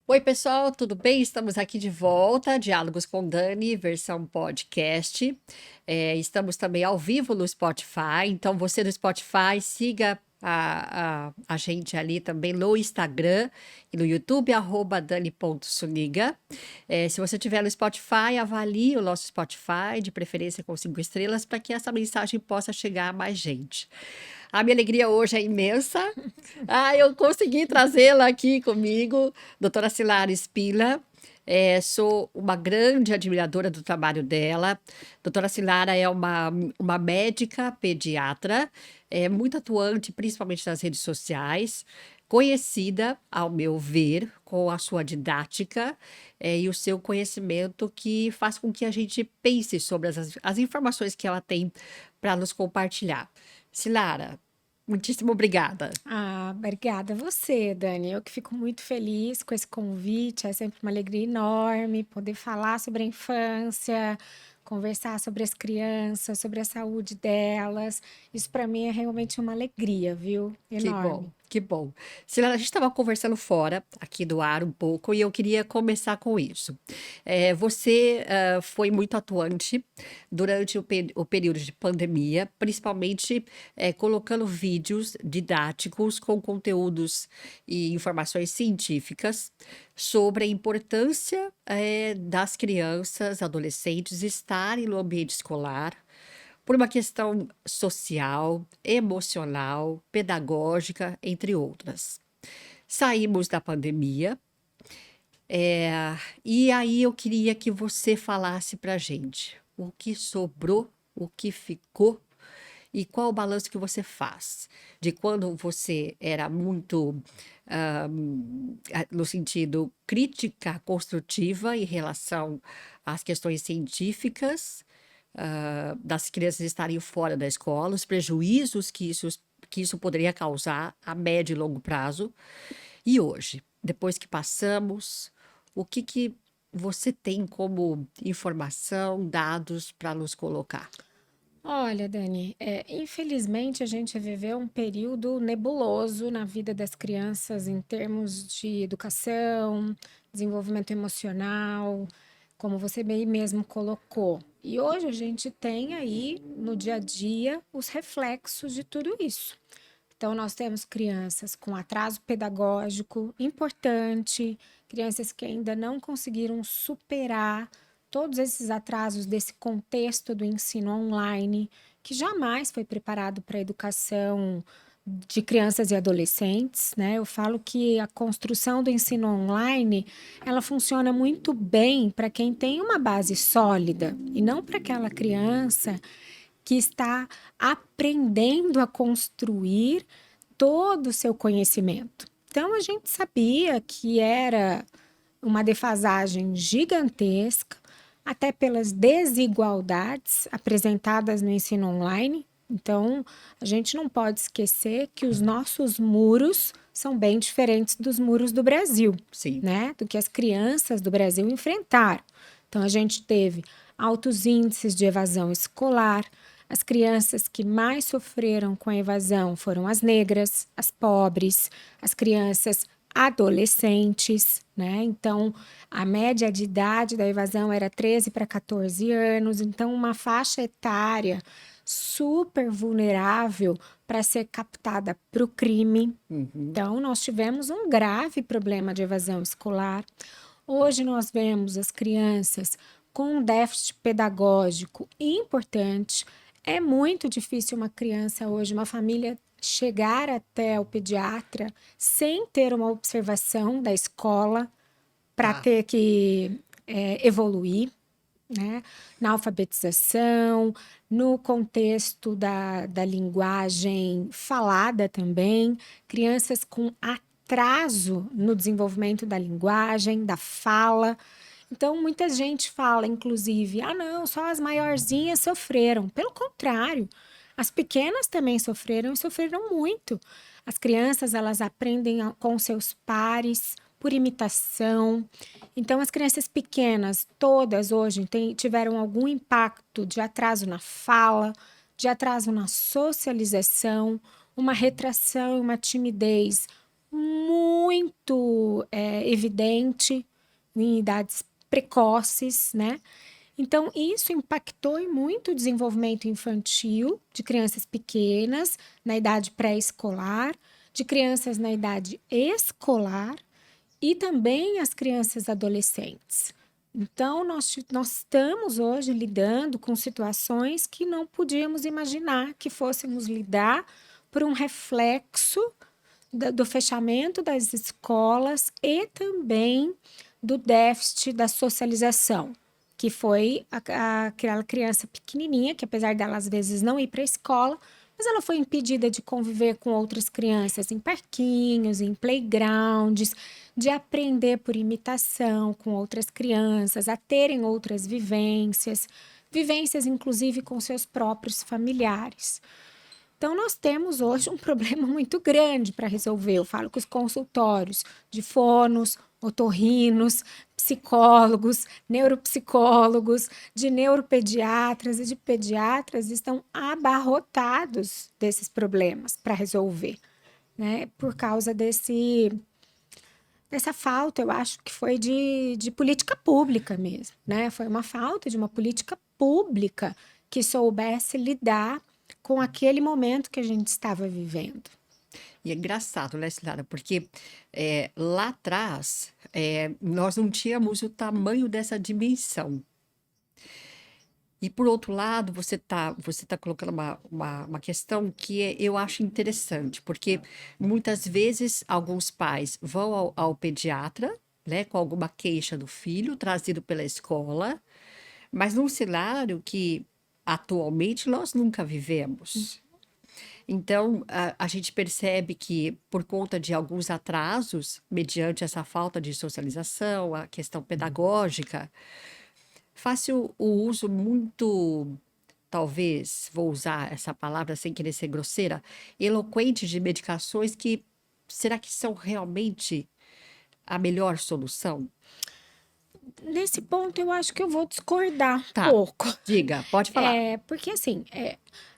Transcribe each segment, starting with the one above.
Oi, pessoal, tudo bem? Estamos aqui de volta, Diálogos com Dani, versão podcast. Estamos também ao vivo no Spotify, então você no Spotify, siga a gente ali também no Instagram e no YouTube, @dani.suniga. Se você estiver no Spotify, avalie o nosso Spotify, de preferência com 5 estrelas, para que essa mensagem possa chegar a mais gente. A minha alegria hoje é imensa. Eu consegui trazê-la aqui comigo, doutora Cilara Spila. Sou uma grande admiradora do trabalho dela. Doutora Cilara é uma médica pediatra, muito atuante, principalmente nas redes sociais, conhecida, ao meu ver, com a sua didática, e o seu conhecimento que faz com que a gente pense sobre as informações que ela tem para nos compartilhar. Cilara, muitíssimo obrigada. Obrigada a você, Dani. Eu que fico muito feliz com esse convite. É sempre uma alegria enorme poder falar sobre a infância, conversar sobre as crianças, sobre a saúde delas. Isso para mim é realmente uma alegria, viu? Que bom, Enorme. que bom. Silana, a gente estava conversando fora, aqui do ar um pouco, e eu queria começar com isso. Você foi muito atuante durante o período de pandemia, principalmente colocando vídeos didáticos com conteúdos e informações científicas sobre a importância das crianças, adolescentes estarem no ambiente escolar por uma questão social, emocional, pedagógica, entre outras. Saímos da pandemia, e aí eu queria que você falasse para gente o que sobrou, o que ficou e qual o balanço que você faz de quando você era muito, no sentido crítica construtiva em relação às questões científicas, das crianças estarem fora da escola, os prejuízos que isso poderia causar a médio e longo prazo. E hoje, depois que passamos, o que você tem como informação, dados para nos colocar? Olha, Dani, infelizmente a gente viveu um período nebuloso na vida das crianças em termos de educação, desenvolvimento emocional, como você bem mesmo colocou. E hoje a gente tem aí no dia a dia os reflexos de tudo isso. Então, nós temos crianças com atraso pedagógico importante, crianças que ainda não conseguiram superar todos esses atrasos desse contexto do ensino online, que jamais foi preparado para a educação de crianças e adolescentes, né? Eu falo que a construção do ensino online, ela funciona muito bem para quem tem uma base sólida e não para aquela criança que está aprendendo a construir todo o seu conhecimento. Então, a gente sabia que era uma defasagem gigantesca, até pelas desigualdades apresentadas no ensino online. Então, a gente não pode esquecer que os nossos muros são bem diferentes dos muros do Brasil, Sim. né? Do que as crianças do Brasil enfrentaram. Então, a gente teve altos índices de evasão escolar. As crianças que mais sofreram com a evasão foram as negras, as pobres, as crianças adolescentes, né? Então, a média de idade da evasão era 13 para 14 anos, então uma faixa etária super vulnerável para ser captada para o crime. Uhum. Então, nós tivemos um grave problema de evasão escolar. Hoje nós vemos as crianças com um déficit pedagógico importante. É muito difícil uma criança hoje, uma família chegar até o pediatra sem ter uma observação da escola para Tá. ter que evoluir, né? Na alfabetização, no contexto da linguagem falada também, crianças com atraso no desenvolvimento da linguagem, da fala. Então, muita gente fala, inclusive, não, só as maiorzinhas sofreram. Pelo contrário, as pequenas também sofreram e sofreram muito. As crianças, elas aprendem com seus pares, por imitação. Então, as crianças pequenas, todas hoje, tiveram algum impacto de atraso na fala, de atraso na socialização, uma retração e uma timidez muito evidente em idades precoces, né? Então, isso impactou em muito o desenvolvimento infantil de crianças pequenas, na idade pré-escolar, de crianças na idade escolar e também as crianças adolescentes. Então, nós estamos hoje lidando com situações que não podíamos imaginar que fôssemos lidar por um reflexo do fechamento das escolas e também do déficit da socialização, que foi aquela criança pequenininha, que apesar dela às vezes não ir para a escola, mas ela foi impedida de conviver com outras crianças em parquinhos, em playgrounds, de aprender por imitação com outras crianças, a terem outras vivências, vivências inclusive com seus próprios familiares. Então, nós temos hoje um problema muito grande para resolver. Eu falo que os consultórios de fonos, otorrinos, psicólogos, neuropsicólogos, de neuropediatras e de pediatras estão abarrotados desses problemas para resolver, né? Por causa dessa falta, eu acho que foi de política pública mesmo, né? Foi uma falta de uma política pública que soubesse lidar com aquele momento que a gente estava vivendo. E é engraçado, né, Silara? Porque lá atrás nós não tínhamos o tamanho dessa dimensão. E por outro lado, você tá colocando uma questão que eu acho interessante, porque muitas vezes alguns pais vão ao pediatra, né, com alguma queixa do filho, trazido pela escola, mas num cenário que atualmente nós nunca vivemos. Então, a gente percebe que, por conta de alguns atrasos, mediante essa falta de socialização, a questão pedagógica, faz-se o uso muito, talvez, vou usar essa palavra sem querer ser grosseira, eloquente de medicações que será que são realmente a melhor solução? Nesse ponto, eu acho que eu vou discordar um Tá, pouco. diga, pode falar. Porque, assim,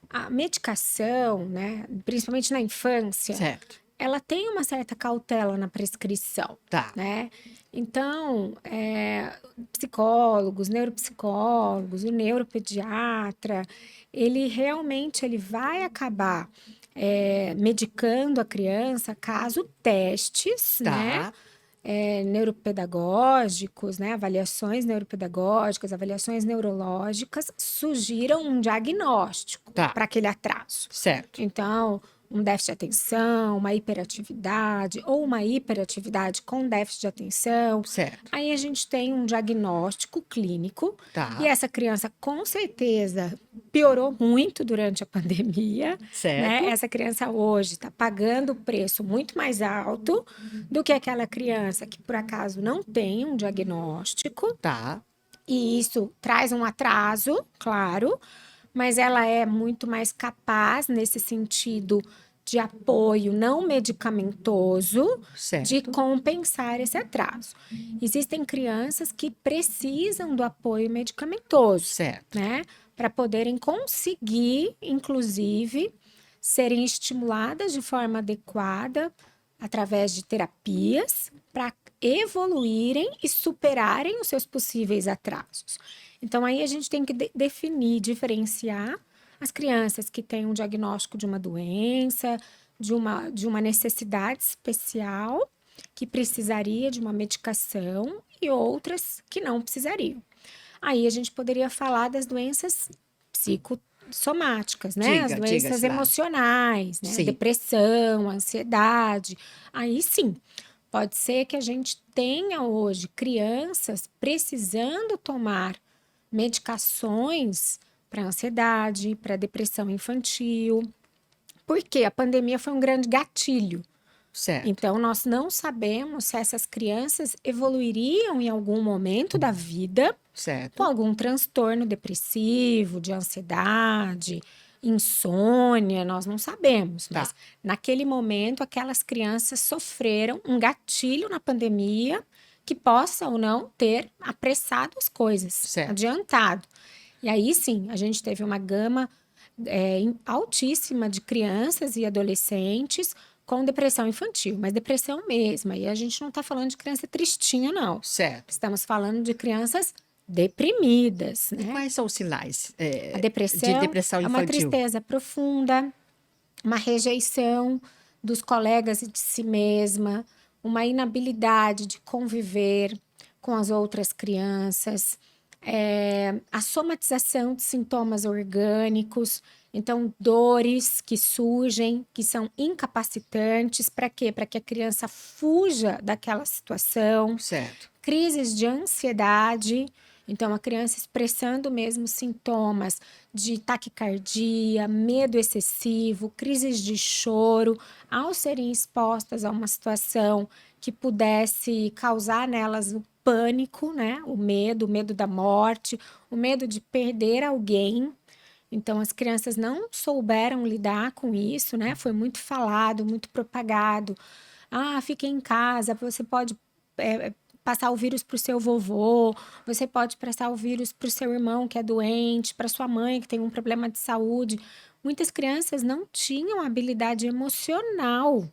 a medicação, né, principalmente na infância, Certo, ela tem uma certa cautela na prescrição, tá, né? Então, psicólogos, neuropsicólogos, o neuropediatra, ele vai acabar medicando a criança caso testes, né? tá, Neuropedagógicos, né? Avaliações neuropedagógicas, avaliações neurológicas sugiram um diagnóstico tá, para aquele atraso. certo, Então, um déficit de atenção, uma hiperatividade ou uma hiperatividade com déficit de atenção. certo, Aí a gente tem um diagnóstico clínico e tá, essa criança com certeza piorou muito durante a pandemia, né? certo, Essa criança hoje está pagando o preço muito mais alto do que aquela criança que por acaso não tem um diagnóstico tá, e isso traz um atraso, claro, mas ela é muito mais capaz nesse sentido de apoio não medicamentoso de certo, compensar esse atraso. Existem crianças que precisam do apoio medicamentoso, certo, né, para poderem conseguir, inclusive, serem estimuladas de forma adequada através de terapias para evoluírem e superarem os seus possíveis atrasos. Então, aí a gente tem que definir, diferenciar as crianças que têm um diagnóstico de uma doença, de uma necessidade especial, que precisaria de uma medicação, e outras que não precisariam. Aí a gente poderia falar das doenças psicossomáticas, né? As diga, doenças Silara. emocionais, né? Sim, Depressão, ansiedade. Aí sim, pode ser que a gente tenha hoje crianças precisando tomar medicações para ansiedade, para depressão infantil, porque a pandemia foi um grande gatilho. certo, Então, nós não sabemos se essas crianças evoluiriam em algum momento da vida com certo, algum transtorno depressivo, de ansiedade, insônia, nós não sabemos, tá, mas naquele momento aquelas crianças sofreram um gatilho na pandemia que possa ou não ter apressado as coisas, certo, adiantado. E aí sim, a gente teve uma gama altíssima de crianças e adolescentes com depressão infantil, mas depressão mesmo. E a gente não está falando de criança tristinha, não. Certo. Estamos falando de crianças deprimidas, E né? quais são os sinais A de depressão depressão é uma infantil? tristeza profunda, uma rejeição dos colegas e de si mesma, uma inabilidade de conviver com as outras crianças, a somatização de sintomas orgânicos, então dores que surgem, que são incapacitantes, para quê? Para que a criança fuja daquela situação, Certo. crises de ansiedade, então a criança expressando mesmo sintomas de taquicardia, medo excessivo, crises de choro, ao serem expostas a uma situação que pudesse causar nelas o pânico, né? O medo da morte, o medo de perder alguém. Então, as crianças não souberam lidar com isso, né? Foi muito falado, muito propagado. Ah, fique em casa, você pode passar o vírus para o seu vovô, você pode passar o vírus para o seu irmão que é doente, para sua mãe que tem um problema de saúde. Muitas crianças não tinham habilidade emocional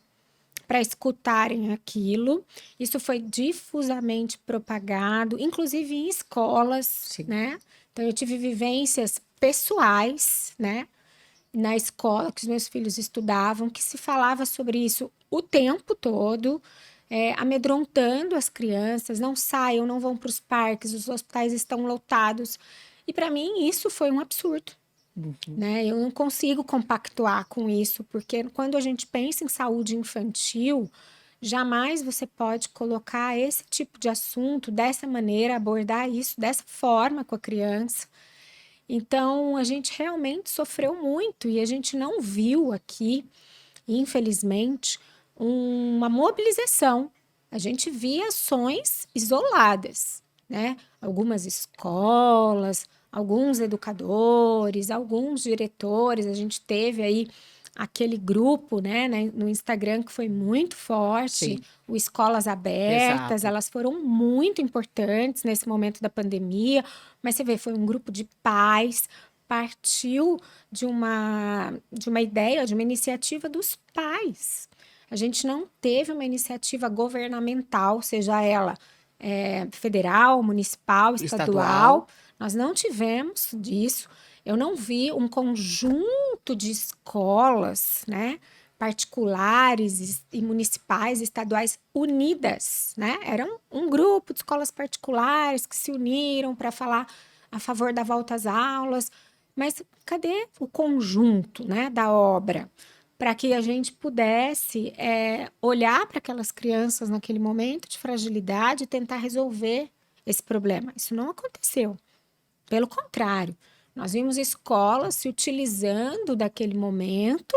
para escutarem aquilo. Isso foi difusamente propagado, inclusive em escolas, Sim. né? Então, eu tive vivências pessoais, né? Na escola que os meus filhos estudavam, que se falava sobre isso o tempo todo, amedrontando as crianças, não saiam, não vão para os parques, os hospitais estão lotados. E para mim isso foi um absurdo, né? Eu não consigo compactuar com isso, porque quando a gente pensa em saúde infantil, jamais você pode colocar esse tipo de assunto dessa maneira, abordar isso dessa forma com a criança. Então, a gente realmente sofreu muito e a gente não viu aqui, infelizmente, uma mobilização. A gente via ações isoladas, né? Algumas escolas, alguns educadores, alguns diretores. A gente teve aí aquele grupo, né, no Instagram que foi muito forte, Sim. o Escolas Abertas, Exato. elas foram muito importantes nesse momento da pandemia, mas você vê, foi um grupo de pais, partiu de uma ideia, de uma iniciativa dos pais. A gente não teve uma iniciativa governamental, seja ela federal, municipal, Estadual. estadual, nós não tivemos disso. Eu não vi um conjunto de escolas, né, particulares e municipais, estaduais unidas, né? Era um grupo de escolas particulares que se uniram para falar a favor da volta às aulas, mas cadê o conjunto, né, da obra? Para que a gente pudesse olhar para aquelas crianças naquele momento de fragilidade e tentar resolver esse problema. Isso não aconteceu. Pelo contrário, nós vimos escolas se utilizando daquele momento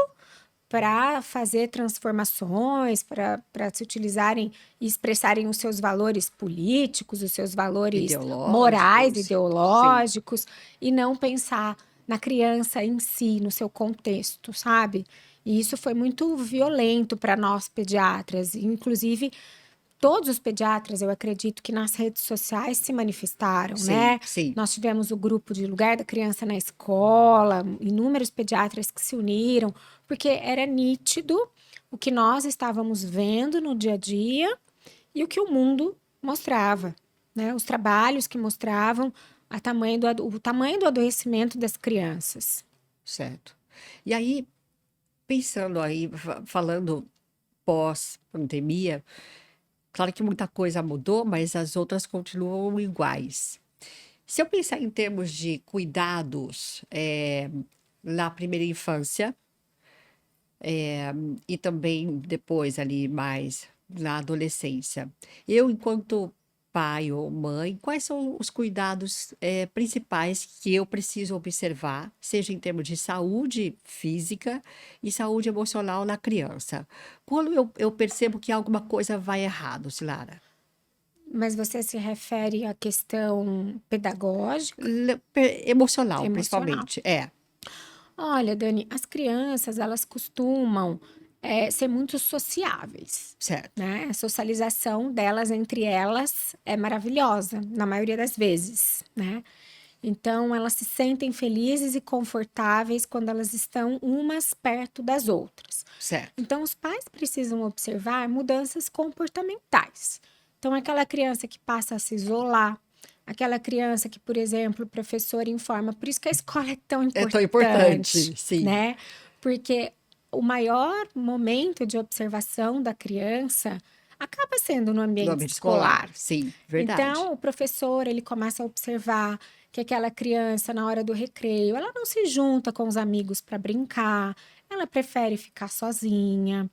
para fazer transformações, para se utilizarem e expressarem os seus valores políticos, os seus valores morais, Ideológicos. Sim. ideológicos, e não pensar na criança em si, no seu contexto, sabe? E isso foi muito violento para nós pediatras, inclusive todos os pediatras, eu acredito que nas redes sociais se manifestaram, Sim. né? Sim. Nós tivemos o grupo de Lugar da Criança na Escola, inúmeros pediatras que se uniram, porque era nítido o que nós estávamos vendo no dia a dia e o que o mundo mostrava, né? Os trabalhos que mostravam o tamanho do adoecimento das crianças. Certo. E aí, pensando aí, falando pós-pandemia, claro que muita coisa mudou, mas as outras continuam iguais. Se eu pensar em termos de cuidados, na primeira infância, e também depois ali mais na adolescência, eu enquanto pai ou mãe, quais são os cuidados, principais que eu preciso observar, seja em termos de saúde física e saúde emocional na criança? Quando eu percebo que alguma coisa vai errado, Cilara? Mas você se refere à questão pedagógica, Emocional, emocional? principalmente. É, Olha, Dani, as crianças, elas costumam ser muito sociáveis, certo. né? A socialização delas entre elas é maravilhosa, na maioria das vezes, né? Então, elas se sentem felizes e confortáveis quando elas estão umas perto das outras. Certo. Então, os pais precisam observar mudanças comportamentais. Então, aquela criança que passa a se isolar, aquela criança que, por exemplo, o professor informa, por isso que a escola é tão É tão importante, importante, sim. né? Porque o maior momento de observação da criança acaba sendo no No ambiente ambiente escolar. escolar, sim, verdade. Então, o professor, ele começa a observar que aquela criança, na hora do recreio, ela não se junta com os amigos para brincar, ela prefere ficar sozinha.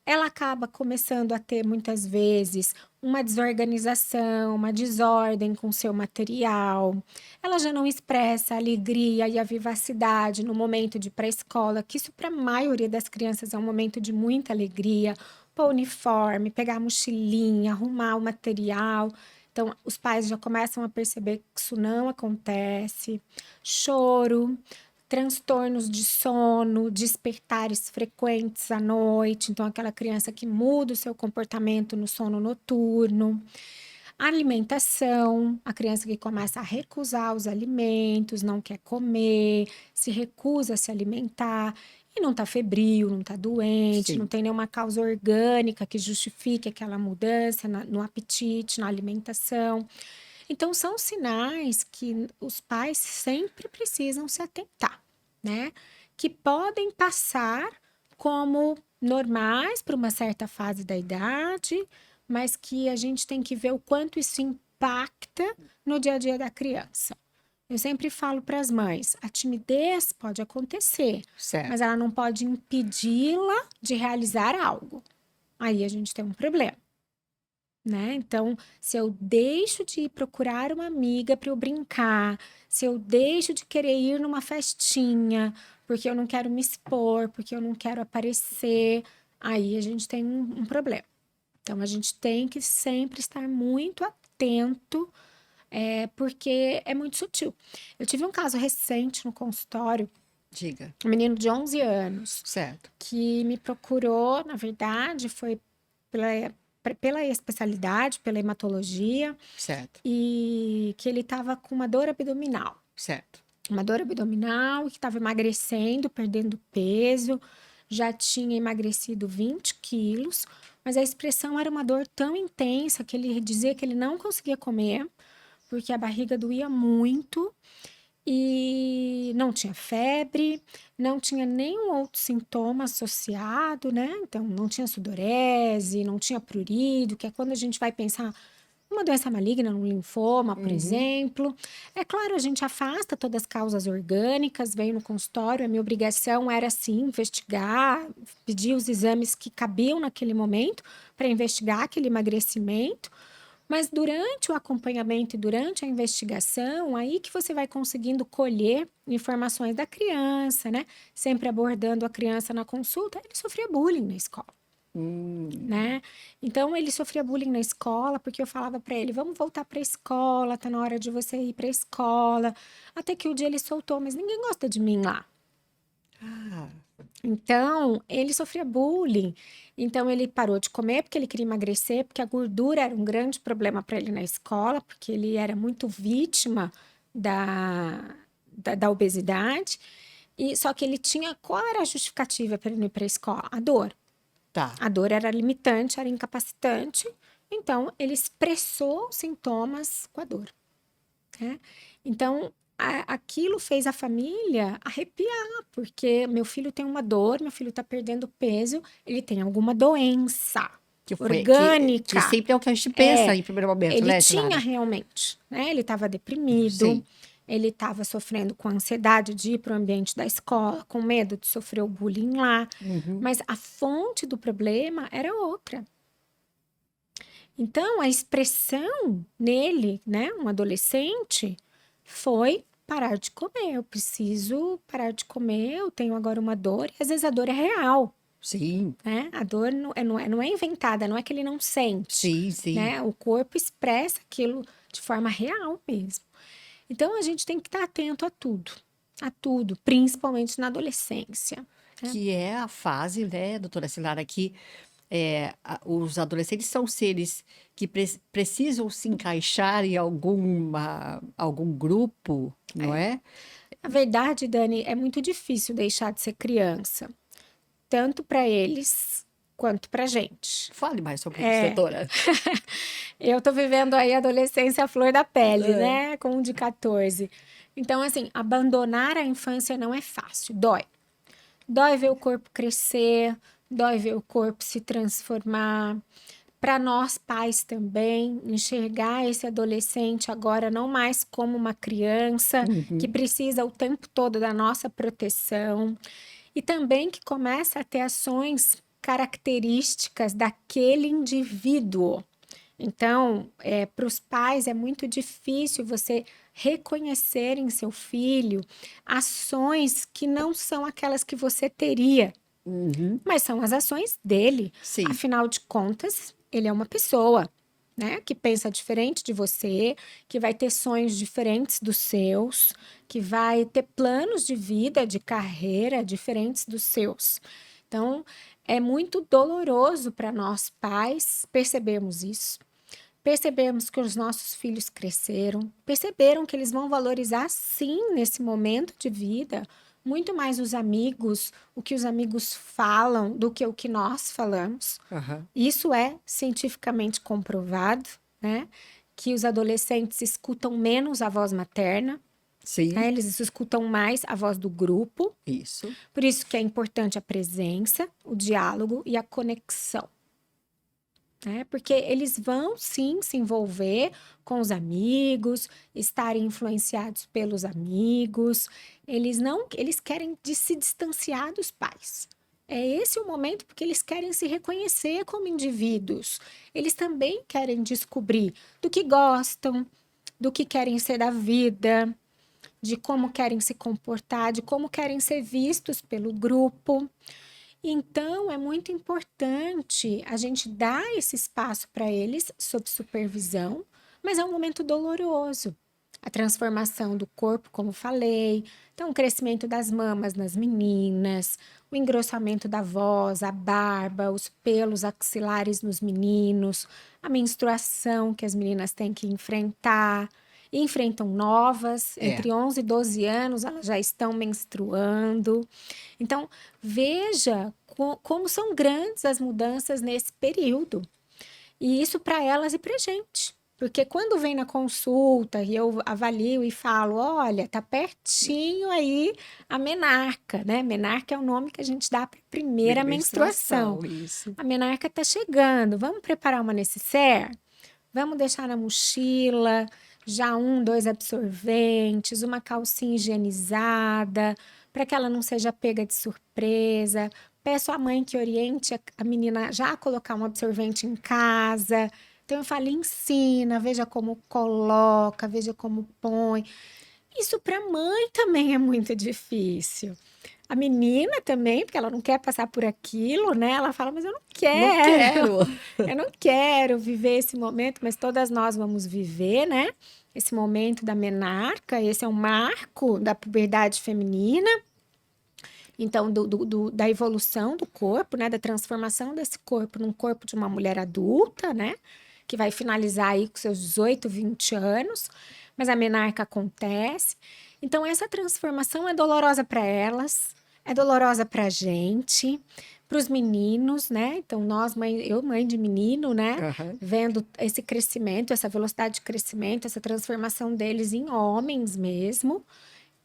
Ela acaba começando a ter, muitas vezes, uma desorganização, uma desordem com seu material. Ela já não expressa a alegria e a vivacidade no momento de ir para a escola, que isso para a maioria das crianças é um momento de muita alegria. Pôr o uniforme, pegar a mochilinha, arrumar o material. Então, os pais já começam a perceber que isso não acontece. Choro, transtornos de sono, despertares frequentes à noite. Então, aquela criança que muda o seu comportamento no sono noturno. Alimentação, a criança que começa a recusar os alimentos, não quer comer, se recusa a se alimentar e não está febril, não está doente, não Sim. tem nenhuma causa orgânica que justifique aquela mudança no apetite, na alimentação. Então, são sinais que os pais sempre precisam se atentar, né? Que podem passar como normais para uma certa fase da idade, mas que a gente tem que ver o quanto isso impacta no dia a dia da criança. Eu sempre falo para as mães, a timidez pode acontecer, Certo. mas ela não pode impedi-la de realizar algo. Aí a gente tem um problema, né? Então, se eu deixo de ir procurar uma amiga para eu brincar, se eu deixo de querer ir numa festinha, porque eu não quero me expor, porque eu não quero aparecer, aí a gente tem um problema. Então, a gente tem que sempre estar muito atento, porque é muito sutil. Eu tive um caso recente no consultório, Diga. um menino de 11 anos, Certo. que me procurou, na verdade, foi pela especialidade, pela hematologia, Certo. e que ele estava com uma dor abdominal. Certo. Uma dor abdominal, que estava emagrecendo, perdendo peso, já tinha emagrecido 20 quilos, mas a expressão era uma dor tão intensa que ele dizia que ele não conseguia comer, porque a barriga doía muito e não tinha febre, não tinha nenhum outro sintoma associado, né? Então, não tinha sudorese, não tinha prurido, que é quando a gente vai pensar uma doença maligna, um linfoma, por exemplo. É claro, a gente afasta todas as causas orgânicas, veio no consultório, a minha obrigação era, sim, investigar, pedir os exames que cabiam naquele momento para investigar aquele emagrecimento. Mas durante o acompanhamento e durante a investigação, aí que você vai conseguindo colher informações da criança, né? Sempre abordando a criança na consulta, ele sofria bullying na escola, né? Então ele sofria bullying na escola porque eu falava para ele: "Vamos voltar para a escola, tá na hora de você ir para a escola". Até que o dia ele soltou: "Mas ninguém gosta de mim lá". Ah, Então, ele sofria bullying. Então, ele parou de comer porque ele queria emagrecer, porque a gordura era um grande problema para ele na escola, porque ele era muito vítima da obesidade. E só que ele tinha. Qual era a justificativa para ele não ir para a escola? A dor. tá. A dor era limitante, era incapacitante. Então, ele expressou os sintomas com a dor, né? Então, aquilo fez a família arrepiar, porque meu filho tem uma dor, meu filho está perdendo peso, ele tem alguma doença Que foi que orgânica. sempre é o que a gente pensa É, em primeiro momento, ele né, tinha Tilara? realmente, né? Ele estava deprimido, Sim. ele estava sofrendo com ansiedade de ir para o ambiente da escola, com medo de sofrer o bullying lá, mas a fonte do problema era outra. Então, a expressão nele, né, um adolescente, foi parar de comer. Eu preciso parar de comer, eu tenho agora uma dor, e às vezes a dor é real, Sim. né? A dor não é inventada, não é que ele não sente, Sim, sim. né? O corpo expressa aquilo de forma real mesmo. Então, a gente tem que estar atento a tudo, principalmente na adolescência, né? Que é a fase, né, doutora Cilara, que os adolescentes são seres que precisam se encaixar em algum grupo, não é? Na verdade, Dani, é muito difícil deixar de ser criança, tanto para eles quanto para gente. Fale mais sobre isso, doutora. Eu tô vivendo aí a adolescência à flor da pele, É. né? Com um de 14. Então, assim, abandonar a infância não é fácil, dói. Dói ver o corpo crescer, dói ver o corpo se transformar. Para nós pais também, enxergar esse adolescente agora não mais como uma criança que Uhum. precisa o tempo todo da nossa proteção e também que começa a ter ações características daquele indivíduo. Então, para os pais é muito difícil você reconhecer em seu filho ações que não são aquelas que você teria, Uhum. mas são as ações dele. Sim. Afinal de contas, ele é uma pessoa, né, que pensa diferente de você, que vai ter sonhos diferentes dos seus, que vai ter planos de vida, de carreira diferentes dos seus. Então, é muito doloroso para nós pais percebermos isso. Percebemos que os nossos filhos cresceram, perceberam que eles vão valorizar, sim, nesse momento de vida, muito mais os amigos, o que os amigos falam do que o que nós falamos. Aham. Isso é cientificamente comprovado, né? Que os adolescentes escutam menos a voz materna, Sim, né? Eles escutam mais a voz do grupo. isso. Por isso que é importante a presença, o diálogo e a conexão. Porque eles vão sim se envolver com os amigos, estarem influenciados pelos amigos. Eles querem se distanciar dos pais. É esse o momento porque eles querem se reconhecer como indivíduos. Eles também querem descobrir do que gostam, do que querem ser da vida, de como querem se comportar, de como querem ser vistos pelo grupo. Então, é muito importante a gente dar esse espaço para eles sob supervisão, mas é um momento doloroso. A transformação do corpo, como falei, então o crescimento das mamas nas meninas, o engrossamento da voz, a barba, os pelos axilares nos meninos, a menstruação que as meninas têm que enfrentar, e enfrentam novas, É. entre 11 e 12 anos, elas já estão menstruando. Então, veja como são grandes as mudanças nesse período. E isso para elas e para gente. Porque quando vem na consulta e eu avalio e falo, olha, tá pertinho aí a menarca, né? Menarca é o nome que a gente dá para a primeira menstruação. Isso. A menarca tá chegando, vamos preparar uma necessaire? Vamos deixar na mochila, já 2 absorventes, uma calcinha higienizada, para que ela não seja pega de surpresa. Peço à mãe que oriente a menina já a colocar um absorvente em casa. Então eu falo, ensina, veja como coloca, veja como põe. Isso para a mãe também é muito difícil. A menina também, porque ela não quer passar por aquilo, né? Ela fala, mas eu não Não quero. quero. Eu não quero viver esse momento, mas todas nós vamos viver, né? Esse momento da menarca, esse é um marco da puberdade feminina. Então, da evolução do corpo, né? Da transformação desse corpo num corpo de uma mulher adulta, né? Que vai finalizar aí com seus 18, 20 anos. Mas a menarca acontece. Então, essa transformação é dolorosa para elas, é dolorosa para a gente, para os meninos, né? Então, eu, mãe de menino, né? Aham. Vendo esse crescimento, essa velocidade de crescimento, essa transformação deles em homens mesmo.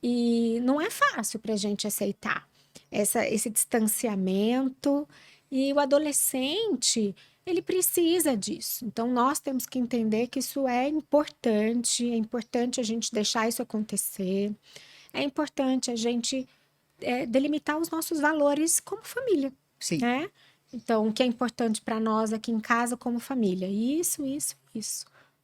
E não é fácil para a gente aceitar esse distanciamento. E o adolescente, ele precisa disso. Então, nós temos que entender que isso é importante a gente deixar isso acontecer, é importante a gente delimitar os nossos valores como família, Sim. né? Então, o que é importante para nós aqui em casa como família? Isso.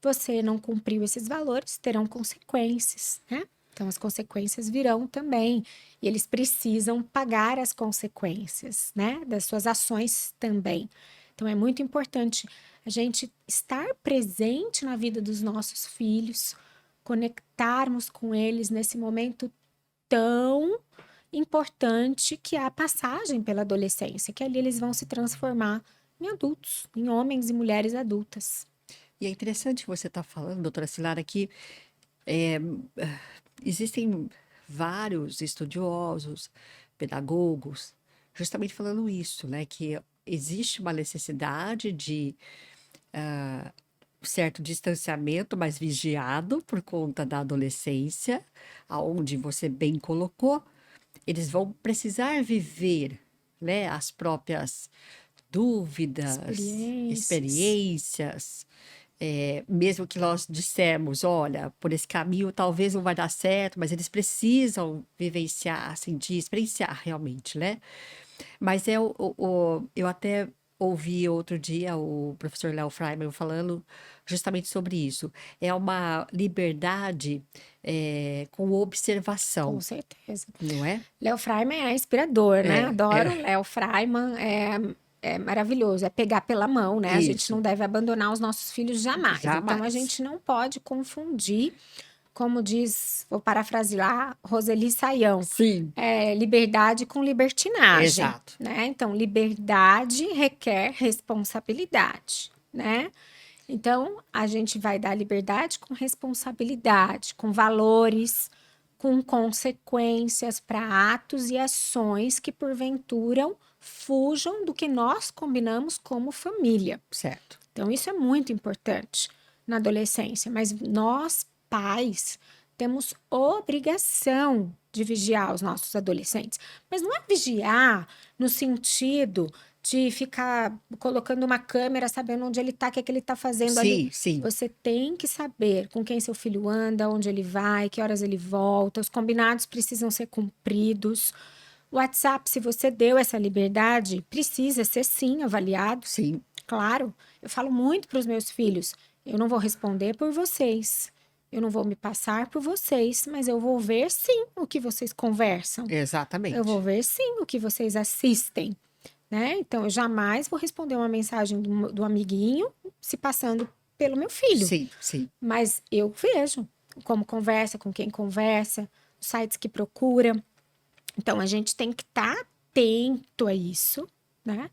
Você não cumpriu esses valores, terão consequências, né? Então, as consequências virão também. E eles precisam pagar as consequências, né? Das suas ações também. Então, é muito importante a gente estar presente na vida dos nossos filhos, conectarmos com eles nesse momento tão importante que é a passagem pela adolescência, que ali eles vão se transformar em adultos, em homens e mulheres adultas. E é interessante que você está falando, doutora Cilara, que é, existem vários estudiosos, pedagogos, justamente falando isso, né? Que existe uma necessidade de certo distanciamento, mas vigiado por conta da adolescência, aonde você bem colocou, eles vão precisar viver, né, as próprias dúvidas, Experiências. experiências, mesmo que nós dissemos, olha, por esse caminho talvez não vai dar certo, mas eles precisam vivenciar, sentir, experienciar realmente, né? Mas eu até ouvi outro dia o professor Léo Freiman falando justamente sobre isso. É uma liberdade com Com observação, certeza. não é? Léo Freiman é inspirador, né? É, Adoro Léo Freiman, é maravilhoso, é pegar pela mão, né? A gente isso, não deve abandonar os nossos filhos jamais. Então a jamais. gente não pode confundir, como diz, vou parafrasear Roseli Saião, Sim, liberdade com libertinagem, exato. né? Então, liberdade requer responsabilidade, né? Então, a gente vai dar liberdade com responsabilidade, com valores, com consequências para atos e ações que, porventura, fujam do que nós combinamos como família. Certo. Então, isso é muito importante na adolescência, mas nós, pais, temos obrigação de vigiar os nossos adolescentes. Mas não é vigiar no sentido de ficar colocando uma câmera, sabendo onde ele está, o que é que ele está fazendo ali. Sim, sim, Você tem que saber com quem seu filho anda, onde ele vai, que horas ele volta, os combinados precisam ser cumpridos. O WhatsApp, se você deu essa liberdade, precisa ser sim avaliado. sim, Claro, eu falo muito para os meus filhos: eu não vou responder por vocês, eu não vou me passar por vocês, mas eu vou ver sim o que vocês conversam, eu vou exatamente. ver sim o que vocês assistem, né? Então, eu jamais vou responder uma mensagem do amiguinho se passando pelo meu filho, Sim, sim, mas eu vejo como conversa, com quem conversa, os sites que procura. Então, a gente tem que estar atento a isso, né?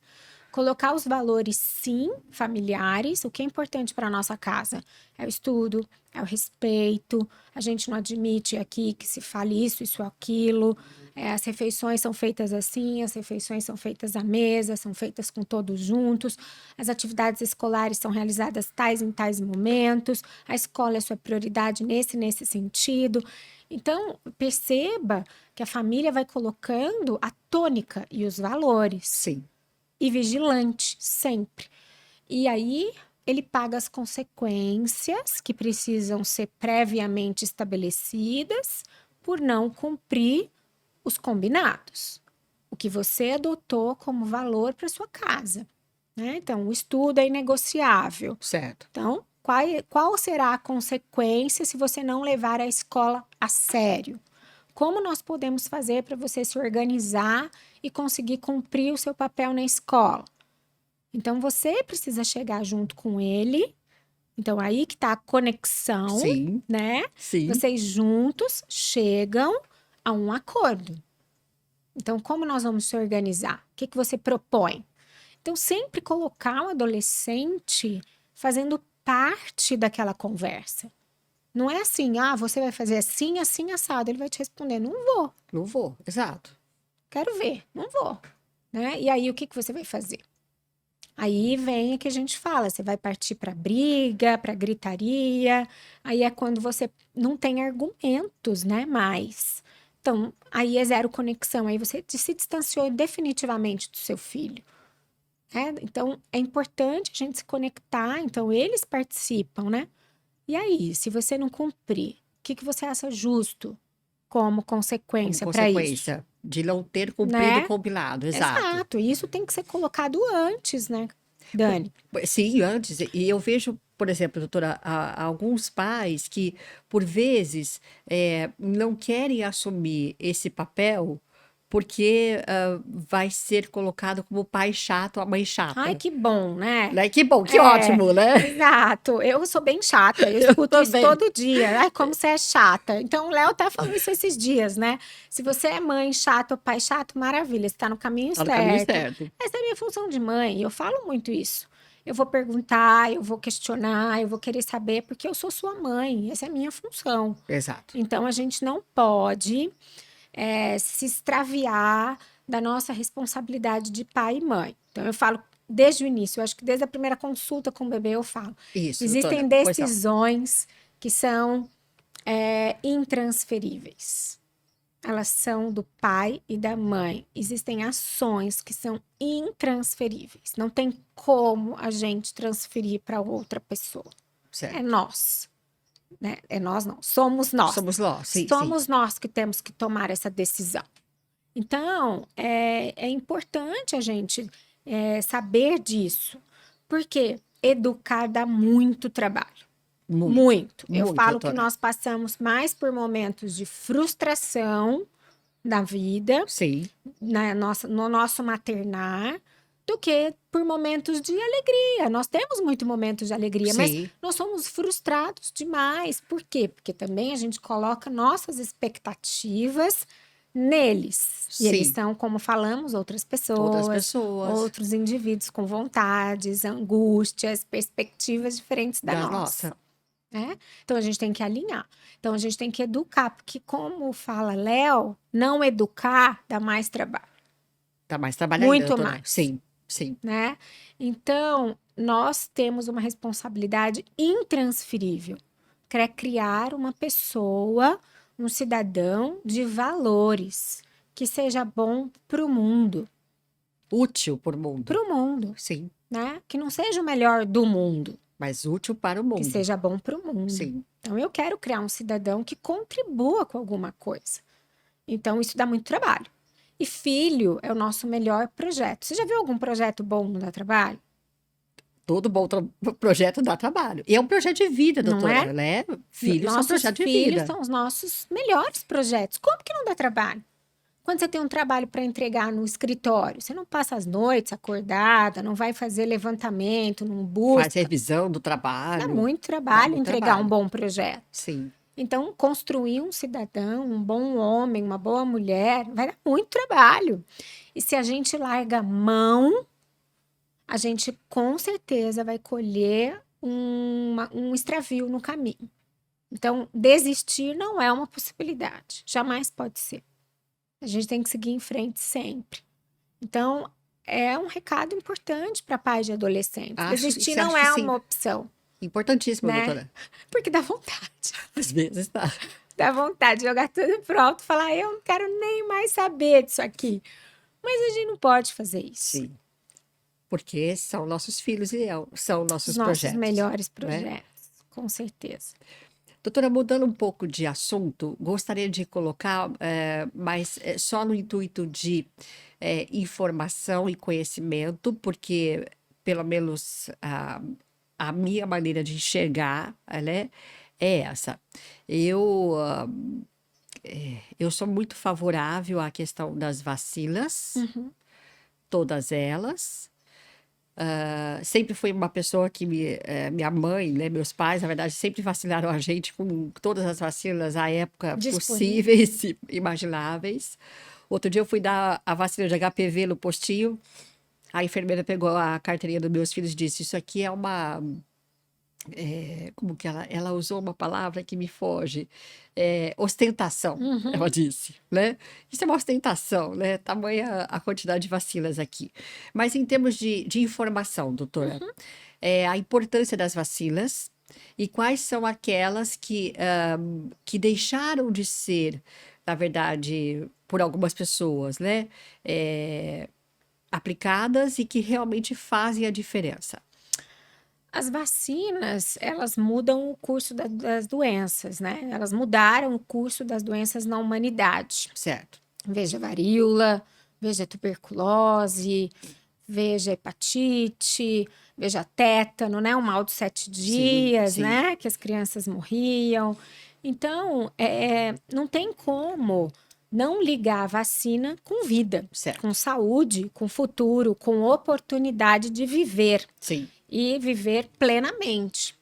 Colocar os valores, sim, familiares. O que é importante para nossa casa é o estudo, é o respeito. A gente não admite aqui que se fale isso, aquilo. As refeições são feitas assim, as refeições são feitas à mesa, são feitas com todos juntos. As atividades escolares são realizadas tais em tais momentos. A escola é sua prioridade nesse sentido. Então, perceba que a família vai colocando a tônica e os valores sim, e vigilante sempre. E aí ele paga as consequências que precisam ser previamente estabelecidas por não cumprir os combinados, o que você adotou como valor para sua casa, né? Então, o estudo é inegociável. certo. Então, qual será a consequência se você não levar a escola a sério? Como nós podemos fazer para você se organizar e conseguir cumprir o seu papel na escola? Então, você precisa chegar junto com ele. Então, aí que está a conexão, Sim, né? sim, Vocês juntos chegam a um acordo. Então, como nós vamos se organizar? O que você propõe? Então, sempre colocar o adolescente fazendo parte daquela conversa. Não é assim, você vai fazer assim, assim, assado. Ele vai te responder, não vou, não vou, exato. quero ver, não vou, né? E aí, o que você vai fazer? Aí vem o que a gente fala, você vai partir para briga, para gritaria. Aí é quando você não tem argumentos, né, mais. Então, aí é zero conexão, aí você se distanciou definitivamente do seu filho. Então, é importante a gente se conectar, então eles participam, né? E aí, se você não cumprir, o que você acha justo como Como consequência para isso, consequência de não ter cumprido o né? combinado, exato. Exato, e isso tem que ser colocado antes, né, Dani? Sim, antes. E eu vejo, por exemplo, doutora, alguns pais que, por vezes, não querem assumir esse papel porque vai ser colocado como pai chato, a mãe Ai, chata. que bom, né? Né? Que bom, que É, ótimo, né? exato. Eu sou bem chata, eu Eu escuto isso também. todo dia. Ai, como você é chata. Então, o Léo tá falando isso esses dias, né? Se você é mãe chata ou pai chato, maravilha, você tá no caminho Tá no caminho certo. certo. Essa é a minha função de mãe, eu falo muito isso. Eu vou perguntar, eu vou questionar, eu vou querer saber, porque eu sou sua mãe, essa é a minha função. Exato. Então, a gente não pode se extraviar da nossa responsabilidade de pai e mãe. Então, eu falo desde o início, eu acho que desde a primeira consulta com o bebê eu falo. Isso, Existem doutora. Pois não. decisões que são intransferíveis. Elas são do pai e da mãe. Existem ações que são intransferíveis. Não tem como a gente transferir para outra pessoa. É Certo. nós, né? É nós não, somos nós. Somos nós, sim, sim. Somos nós que temos que tomar essa decisão. Então, é importante a gente saber disso, porque educar dá muito trabalho. Muito. Eu Muito, falo que doutora. nós passamos mais por momentos de frustração da vida, Sim, no nosso maternar, do que por momentos de alegria. Nós temos muito momentos de alegria, mas sim. nós somos frustrados demais. Por quê? Porque também a gente coloca nossas expectativas neles. E eles Sim. são, como falamos, outras Outras pessoas, pessoas outros indivíduos com vontades, angústias, perspectivas diferentes da da nossa. nossa. Né? Então a gente tem que alinhar. Então a gente tem que educar, porque como fala Léo, não educar dá mais trabalho, Dá mais trabalho ainda, muito doutora. mais, Sim, sim. né? Então nós temos uma responsabilidade intransferível, que é criar uma pessoa, um cidadão de valores, que seja bom para o mundo, Útil por mundo. Sim, né? Que não seja o melhor do mundo, mas útil para o que mundo. seja bom para o mundo. Sim. Então, eu quero criar um cidadão que contribua com alguma coisa. Então, isso dá muito trabalho. E filho é o nosso melhor projeto. Você já viu algum projeto bom no Dá Trabalho? Todo bom projeto dá trabalho. E é um projeto de vida, Não doutora, é? né? Filhos são Nossos projeto de filhos vida. são os nossos melhores projetos. Como que não dá trabalho? Quando você tem um trabalho para entregar no escritório, você não passa as noites acordada, não vai fazer levantamento, não Faz busca. revisão do Dá trabalho. muito Dá trabalho muito entregar um trabalho. bom projeto. Sim. Então, construir um cidadão, um bom homem, uma boa mulher, vai dar muito trabalho. E se a gente larga a mão, a gente com certeza vai colher um extravio no caminho. Então, desistir não é uma possibilidade, jamais pode ser. A gente tem que seguir em frente sempre. Então, é um recado importante para pais de adolescentes. Desistir Você não acha que é sim? uma opção, Importantíssimo, né? doutora. Porque dá vontade. Às vezes tá. Dá vontade de jogar tudo pronto, falar, eu não quero nem mais saber disso aqui. Mas a gente não pode fazer isso. Sim. Porque são nossos filhos e são Os nossos nossos projetos. melhores Né? projetos, com certeza. Doutora, mudando um pouco de assunto, gostaria de colocar, mas só no intuito de informação e conhecimento, porque pelo menos a minha maneira de enxergar, né, é essa. Eu, ah, eu sou muito favorável à questão das vacinas, Uhum. todas elas. Sempre fui uma pessoa que minha mãe, né, meus pais, na verdade, sempre vacinaram a gente com todas as vacinas à época Disponível. possíveis e imagináveis. Outro dia eu fui dar a vacina de HPV no postinho. A enfermeira pegou a carteirinha dos meus filhos e disse: Isso aqui é uma. Como que ela usou uma palavra que me foge? Ostentação, ela Uhum. disse, né? Isso é uma ostentação, né? Tamanha a quantidade de vacinas aqui. Mas em termos de informação, doutora, a importância das vacinas e quais são aquelas que deixaram de ser, na verdade, por algumas pessoas, né? Aplicadas e que realmente fazem a diferença. As vacinas, elas mudam o curso das doenças, né? Elas mudaram o curso das doenças na humanidade. Certo. Veja varíola, veja tuberculose, veja hepatite, veja tétano, né? O mal dos 7 Sim, dias, sim. né? Que as crianças morriam. Então, não tem como não ligar a vacina com vida, Certo. com saúde, com futuro, com oportunidade de viver Sim. e viver plenamente,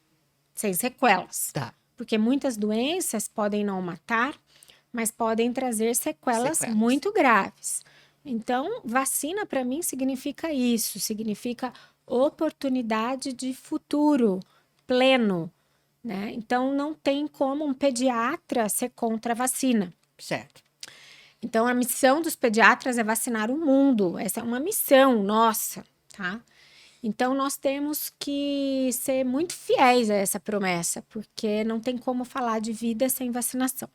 sem sequelas. Tá. Porque muitas doenças podem não matar, mas podem trazer sequelas Sequelas. muito graves. Então, vacina para mim significa isso, significa oportunidade de futuro pleno, né? Então, não tem como um pediatra ser contra a vacina. Certo. Então, a missão dos pediatras é vacinar o mundo. Essa é uma missão nossa, tá? Então, nós temos que ser muito fiéis a essa promessa, porque não tem como falar de vida sem vacinação.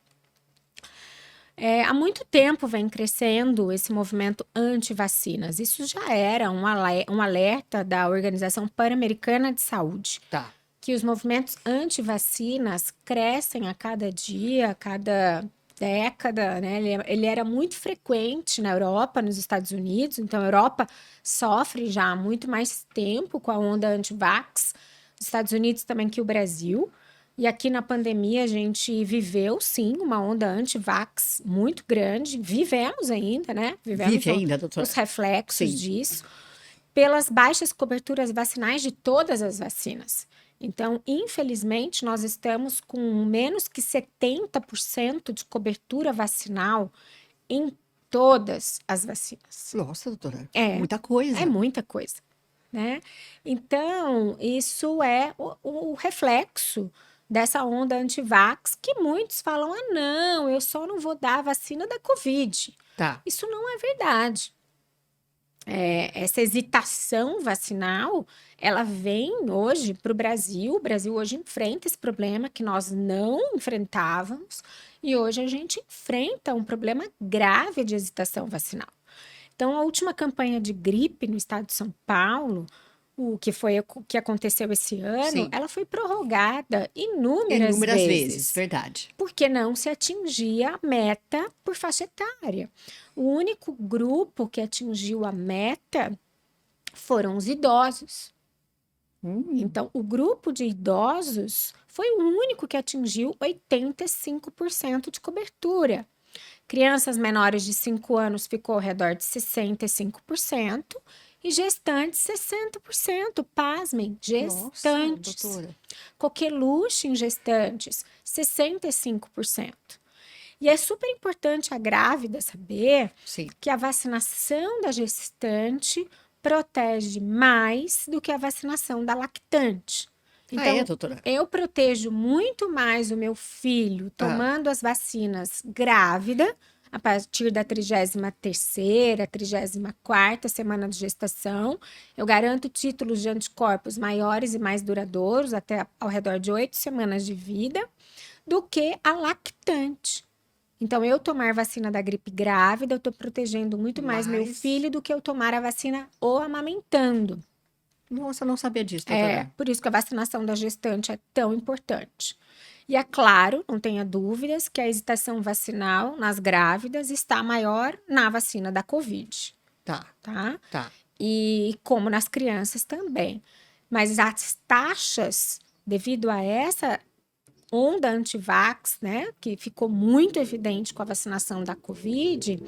Há muito tempo vem crescendo esse movimento anti-vacinas. Isso já era um alerta da Organização Pan-Americana de Saúde, Tá. que os movimentos anti-vacinas crescem a cada dia, a cada década, né? Ele era muito frequente na Europa, nos Estados Unidos, então a Europa sofre já há muito mais tempo com a onda anti-vax, os Estados Unidos também que o Brasil. E aqui na pandemia a gente viveu, sim, uma onda anti-vax muito grande. Vivemos ainda, né? Vive ainda, doutora? Os reflexos Sim. disso, pelas baixas coberturas vacinais de todas as vacinas. Então, infelizmente, nós estamos com menos que 70% de cobertura vacinal em todas as vacinas. Nossa, doutora. É. Muita coisa. É muita coisa, né? Então, isso é o reflexo dessa onda anti-vax, que muitos falam: ah, não, eu só não vou dar a vacina da Covid. Tá. Isso não é verdade. Essa hesitação vacinal, ela vem hoje para o Brasil. O Brasil hoje enfrenta esse problema que nós não enfrentávamos, e hoje a gente enfrenta um problema grave de hesitação vacinal. Então, a última campanha de gripe no estado de São Paulo, o que aconteceu esse ano, Sim. ela foi prorrogada inúmeras vezes, verdade. porque não se atingia a meta por faixa etária. O único grupo que atingiu a meta foram os idosos. Então, o grupo de idosos foi o único que atingiu 85% de cobertura. Crianças menores de 5 anos ficou ao redor de 65% e gestantes 60%. Pasmem, gestantes. Nossa, doutora. Coqueluche em gestantes 65%. E é super importante a grávida saber Sim. que a vacinação da gestante protege mais do que a vacinação da lactante. Então, doutora? eu protejo muito mais o meu filho tomando as vacinas grávida, a partir da 33ª, 34ª semana de gestação. Eu garanto títulos de anticorpos maiores e mais duradouros, até ao redor de 8 semanas de vida, do que a lactante. Então, eu tomar vacina da gripe grávida, eu estou protegendo muito mais meu filho do que eu tomar a vacina ou amamentando. Nossa, eu não sabia disso, doutora. Por isso que a vacinação da gestante é tão importante. E é claro, não tenha dúvidas, que a hesitação vacinal nas grávidas está maior na vacina da Covid. Tá. E como nas crianças também. Mas as taxas, devido a essa onda anti-vax, né, que ficou muito evidente com a vacinação da Covid,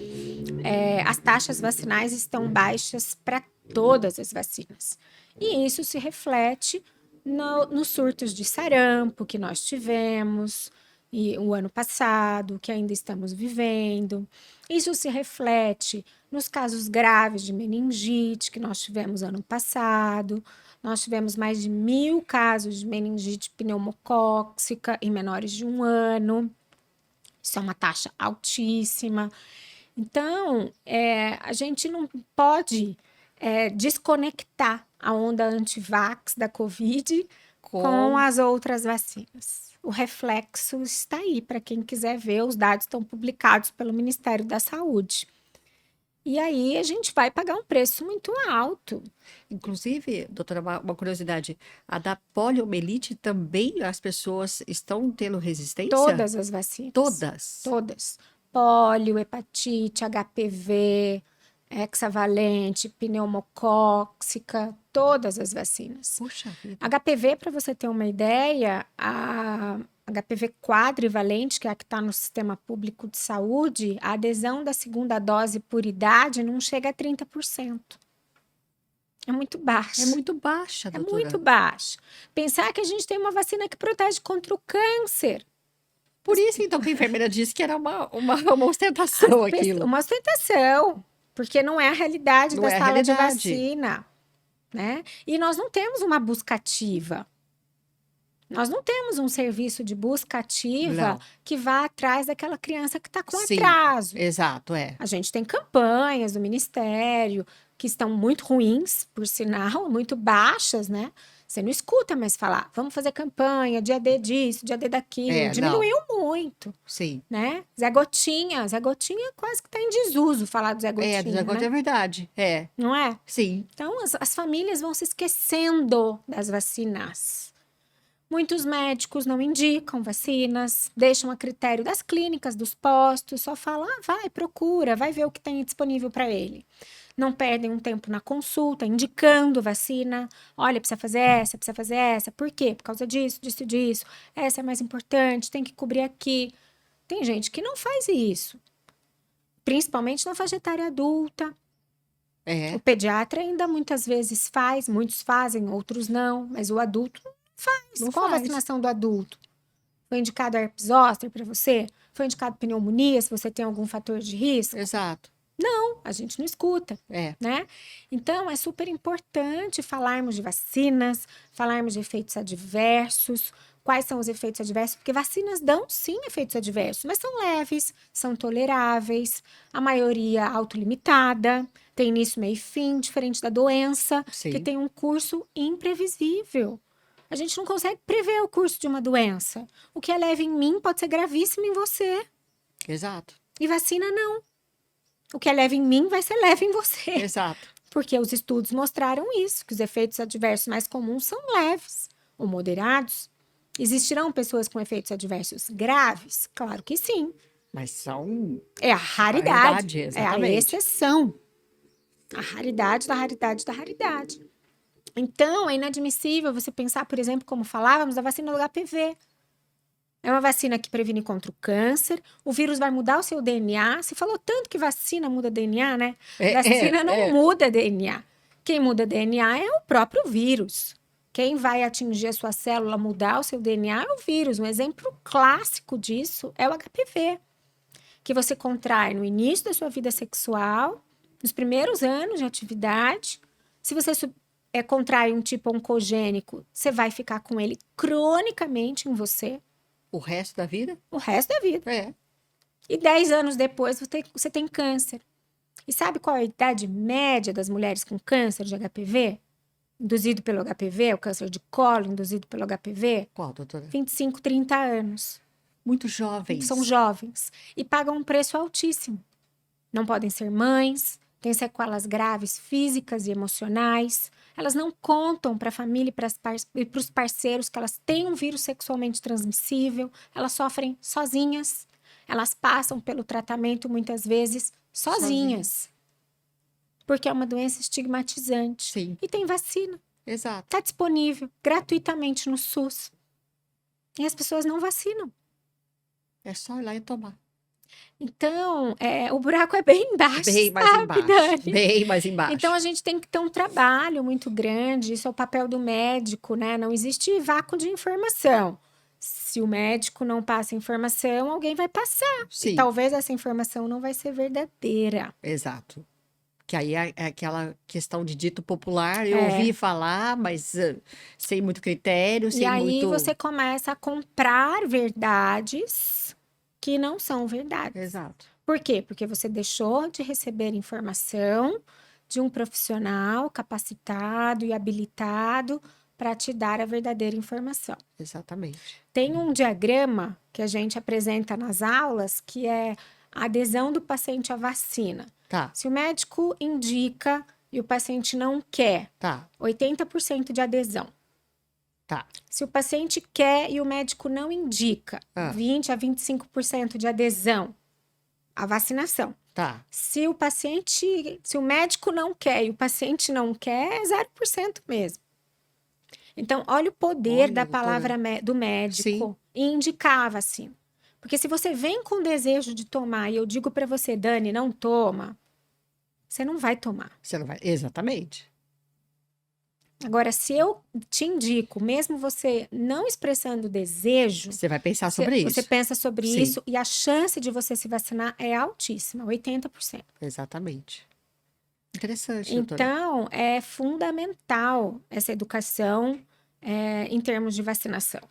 as taxas vacinais estão baixas para todas as vacinas. E isso se reflete nos surtos de sarampo que nós tivemos o ano passado, que ainda estamos vivendo. Isso se reflete nos casos graves de meningite que nós tivemos ano passado. Nós tivemos mais de 1.000 casos de meningite pneumocócica em menores de 1 ano. Isso é uma taxa altíssima. Então, a gente não pode desconectar a onda anti-vax da Covid com as outras vacinas. O reflexo está aí para quem quiser ver. Os dados estão publicados pelo Ministério da Saúde. E aí a gente vai pagar um preço muito alto. Inclusive, doutora, uma curiosidade, a da poliomielite também as pessoas estão tendo resistência? Todas as vacinas. Todas. Polio, hepatite, HPV, hexavalente, pneumocócica, todas as vacinas. Puxa vida. HPV, para você ter uma ideia, a HPV quadrivalente, que é a que está no sistema público de saúde, a adesão da segunda dose por idade não chega a 30%. É muito É baixo. muito baixa, É muito doutora. baixo. Pensar que a gente tem uma vacina que protege contra o câncer. Por isso, então, que a enfermeira disse que era uma ostentação aquilo. Uma ostentação, porque não é a realidade Não da é a sala de realidade. vacina, né? E nós não temos uma busca ativa. Nós não temos um serviço de busca ativa Não. que vá atrás daquela criança que está com Sim, atraso. exato, é. A gente tem campanhas do Ministério que estão muito ruins, por sinal, muito baixas, né? Você não escuta mais falar, vamos fazer campanha, dia D disso, dia D daquilo. É, não. Diminuiu muito, Sim. né? Zé Gotinha quase que está em desuso falar do Zé Gotinha, É, do negócio né? é verdade. É, Não é? sim. Então, as famílias vão se esquecendo das vacinas. Muitos médicos não indicam vacinas, deixam a critério das clínicas, dos postos, só falam, vai, procura, vai ver o que tem disponível para ele. Não perdem um tempo na consulta, indicando vacina. Olha, precisa fazer essa, precisa fazer essa. Por quê? Por causa disso, disso, disso. Essa é mais importante, tem que cobrir aqui. Tem gente que não faz isso. Principalmente na faixa etária adulta. É, O pediatra ainda muitas vezes faz, muitos fazem, outros não, mas o adulto não faz. Não Qual a faz. vacinação do adulto? Foi indicado herpes zoster para você? Foi indicado pneumonia, se você tem algum fator de risco? exato. A gente não escuta, É, né? Então, é super importante falarmos de vacinas, falarmos de efeitos adversos. Quais são os efeitos adversos? Porque vacinas dão, sim, efeitos adversos, mas são leves, são toleráveis, a maioria autolimitada, tem início, meio e fim, diferente da doença, que sim. tem um curso imprevisível. A gente não consegue prever o curso de uma doença. O que é leve em mim pode ser gravíssimo em você. Exato. E vacina não. O que é leve em mim vai ser leve em você. Exato. Porque os estudos mostraram isso, que os efeitos adversos mais comuns são leves ou moderados. Existirão pessoas com efeitos adversos graves? Claro que sim. Mas são É a raridade. raridade, É a exatamente. exceção. A raridade da raridade da raridade. Então, é inadmissível você pensar, por exemplo, como falávamos, da vacina do HPV. É uma vacina que previne contra o câncer. O vírus vai mudar o seu DNA. Se falou tanto que vacina muda DNA, né? Vacina não muda DNA. Quem muda DNA é o próprio vírus. Quem vai atingir a sua célula, mudar o seu DNA é o vírus. Um exemplo clássico disso é o HPV, que você contrai no início da sua vida sexual, nos primeiros anos de atividade. Se você contrai um tipo oncogênico, você vai ficar com ele cronicamente em você. O resto da vida? O resto da vida. É. E 10 anos depois você tem câncer. E sabe qual é a idade média das mulheres com câncer de HPV? Induzido pelo HPV, o câncer de colo induzido pelo HPV? Qual, doutora? 25, 30 anos. Muito jovens. São jovens. E pagam um preço altíssimo. Não podem ser mães, têm sequelas graves físicas e emocionais. Elas não contam para a família e para os parceiros que elas têm um vírus sexualmente transmissível. Elas sofrem sozinhas. Elas passam pelo tratamento muitas vezes sozinhas. Porque é uma doença estigmatizante. Sim. E tem vacina. Exato. Está disponível gratuitamente no SUS. E as pessoas não vacinam. É só ir lá e tomar. Então, o buraco é bem embaixo, Bem mais sabe, embaixo. Dani? Bem mais embaixo. Então, a gente tem que ter um trabalho muito grande. Isso é o papel do médico, né? Não existe vácuo de informação. Se o médico não passa informação, alguém vai passar. Sim. E talvez essa informação não vai ser verdadeira. Exato. Que aí é aquela questão de dito popular. Eu ouvi falar, mas sem muito critério, sem muito... E aí você começa a comprar verdades que não são verdades. Exato. Por quê? Porque você deixou de receber informação de um profissional capacitado e habilitado para te dar a verdadeira informação. Exatamente. Tem um diagrama que a gente apresenta nas aulas que é a adesão do paciente à vacina. Tá. Se o médico indica e o paciente não quer, Tá. 80% de adesão. Tá. Se o paciente quer e o médico não indica, 20 a 25% de adesão à vacinação. Tá. Se o médico não quer e o paciente não quer, é 0% mesmo. Então, olha o poder da palavra do médico. Sim. e indicar a vacina. Porque se você vem com desejo de tomar e eu digo para você, Dani, não toma, você não vai tomar. Você não vai. Exatamente. Agora, se eu te indico, mesmo você não expressando desejo, Você vai pensar sobre você isso. pensa sobre Sim, isso e a chance de você se vacinar é altíssima, 80%. exatamente. Interessante, doutora. Então, é fundamental essa educação em termos de vacinação.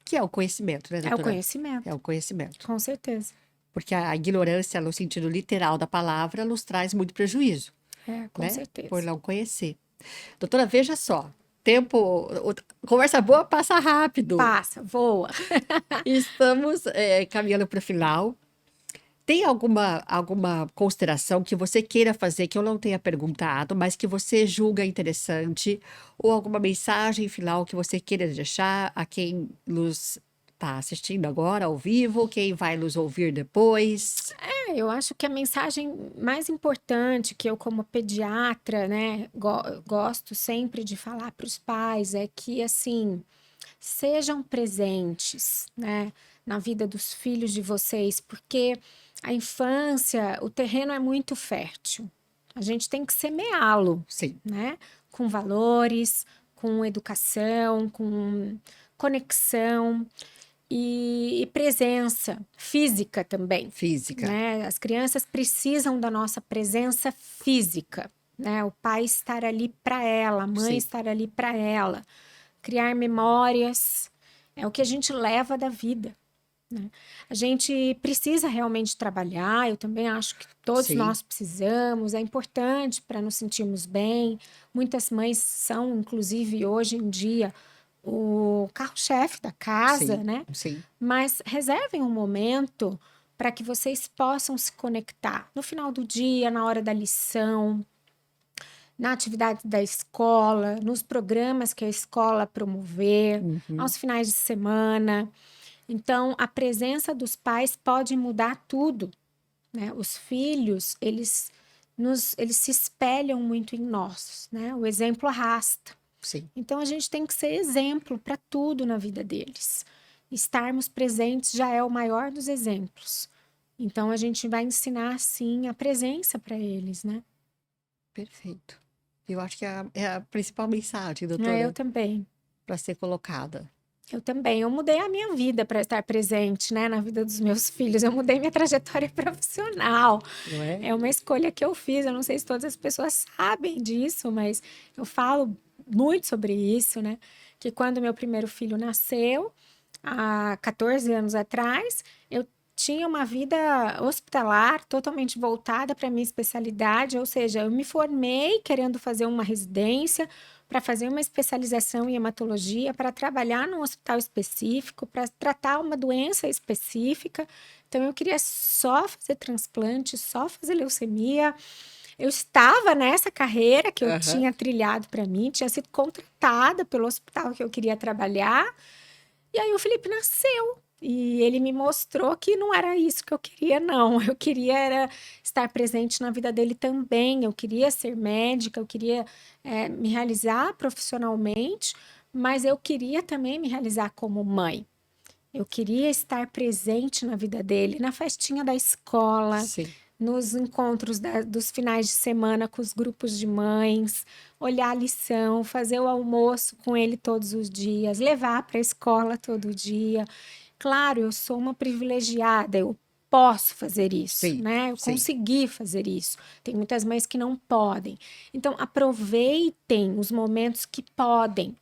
Que é o conhecimento, né, É o doutora? É conhecimento, o conhecimento. com certeza. Porque a ignorância, no sentido literal da palavra, nos traz muito prejuízo, Com né? Por certeza. não conhecer. Doutora, veja só. Conversa boa passa rápido. Passa, voa. Estamos caminhando para o final. Tem alguma consideração que você queira fazer que eu não tenha perguntado, mas que você julga interessante? Ou alguma mensagem final que você queira deixar a quem nos está assistindo agora ao vivo, quem vai nos ouvir depois? Eu acho que a mensagem mais importante que eu, como pediatra, né, gosto sempre de falar para os pais é que, assim, sejam presentes, né, na vida dos filhos de vocês, porque a infância, o terreno é muito fértil. A gente tem que semeá-lo, Sim, né, com valores, com educação, com conexão e presença física também, física. né? As crianças precisam da nossa presença física, né? O pai estar ali para ela, a mãe Sim, estar ali para ela, criar memórias, é o que a gente leva da vida, né? A gente precisa realmente trabalhar, eu também acho que todos sim, nós precisamos, é importante para nos sentirmos bem. Muitas mães são, inclusive hoje em dia, o carro-chefe da casa, sim, né? sim, Mas reservem um momento para que vocês possam se conectar no final do dia, na hora da lição, na atividade da escola, nos programas que a escola promover, uhum, aos finais de semana. Então, a presença dos pais pode mudar tudo, né? Os filhos, eles se espelham muito em nós, né? O exemplo arrasta. sim. Então, a gente tem que ser exemplo para tudo na vida deles. Estarmos presentes já é o maior dos exemplos. Então, a gente vai ensinar, sim, a presença para eles, né? Perfeito. Eu acho que é a principal mensagem, Eu doutora, também. para ser colocada. Eu também. Eu mudei a minha vida para estar presente, né, na vida dos meus filhos. Eu mudei minha trajetória profissional. Não é? É uma escolha que eu fiz. Eu não sei se todas as pessoas sabem disso, mas eu falo muito sobre isso, né? Que quando meu primeiro filho nasceu, há 14 anos atrás, eu tinha uma vida hospitalar totalmente voltada para a minha especialidade, ou seja, eu me formei querendo fazer uma residência para fazer uma especialização em hematologia, para trabalhar num hospital específico, para tratar uma doença específica. Então, eu queria só fazer transplante, só fazer leucemia. Eu estava nessa carreira que eu Aham. tinha trilhado para mim, tinha sido contratada pelo hospital que eu queria trabalhar. E aí o Felipe nasceu. E ele me mostrou que não era isso que eu queria, não. Eu queria era estar presente na vida dele também. Eu queria ser médica, eu queria me realizar profissionalmente, mas eu queria também me realizar como mãe. Eu queria estar presente na vida dele, na festinha da escola, Sim, nos encontros dos finais de semana com os grupos de mães, olhar a lição, fazer o almoço com ele todos os dias, levar para a escola todo dia. Claro, eu sou uma privilegiada, eu posso fazer isso, sim, né? Eu sim. consegui fazer isso. Tem muitas mães que não podem. Então, aproveitem os momentos que podem.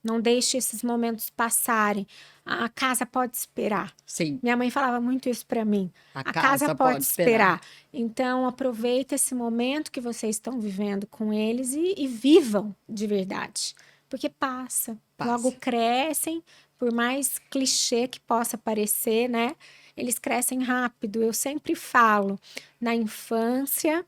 Não deixe esses momentos passarem. A casa pode esperar. Sim, Minha mãe falava muito isso para mim. a A casa casa pode pode esperar. esperar. Então, aproveita esse momento que vocês estão vivendo com eles e vivam de verdade. Porque passa. Logo Passa. crescem, por mais clichê que possa parecer, né? Eles crescem rápido. Eu sempre falo, na infância,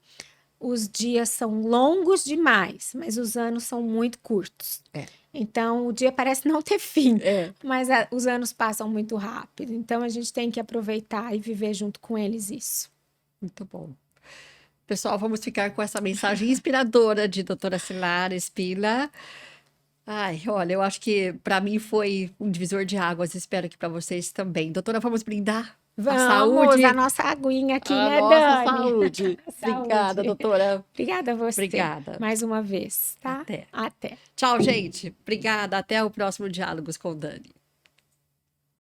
os dias são longos demais, mas os anos são muito curtos. É, Então, o dia parece não ter fim, é, mas os anos passam muito rápido. Então, a gente tem que aproveitar e viver junto com eles isso. muito bom. Pessoal, vamos ficar com essa mensagem inspiradora de doutora Cilara Spila. Ai, olha, eu acho que para mim foi um divisor de águas, espero que para vocês também. Doutora, vamos brindar a Vamos, a saúde, nossa aguinha aqui, a né, nossa Dani? saúde. Obrigada, Saúde. doutora. Obrigada a você Obrigada. mais uma vez, tá? Até. Até. Tchau, gente. Obrigada. Até o próximo Diálogos com Dani.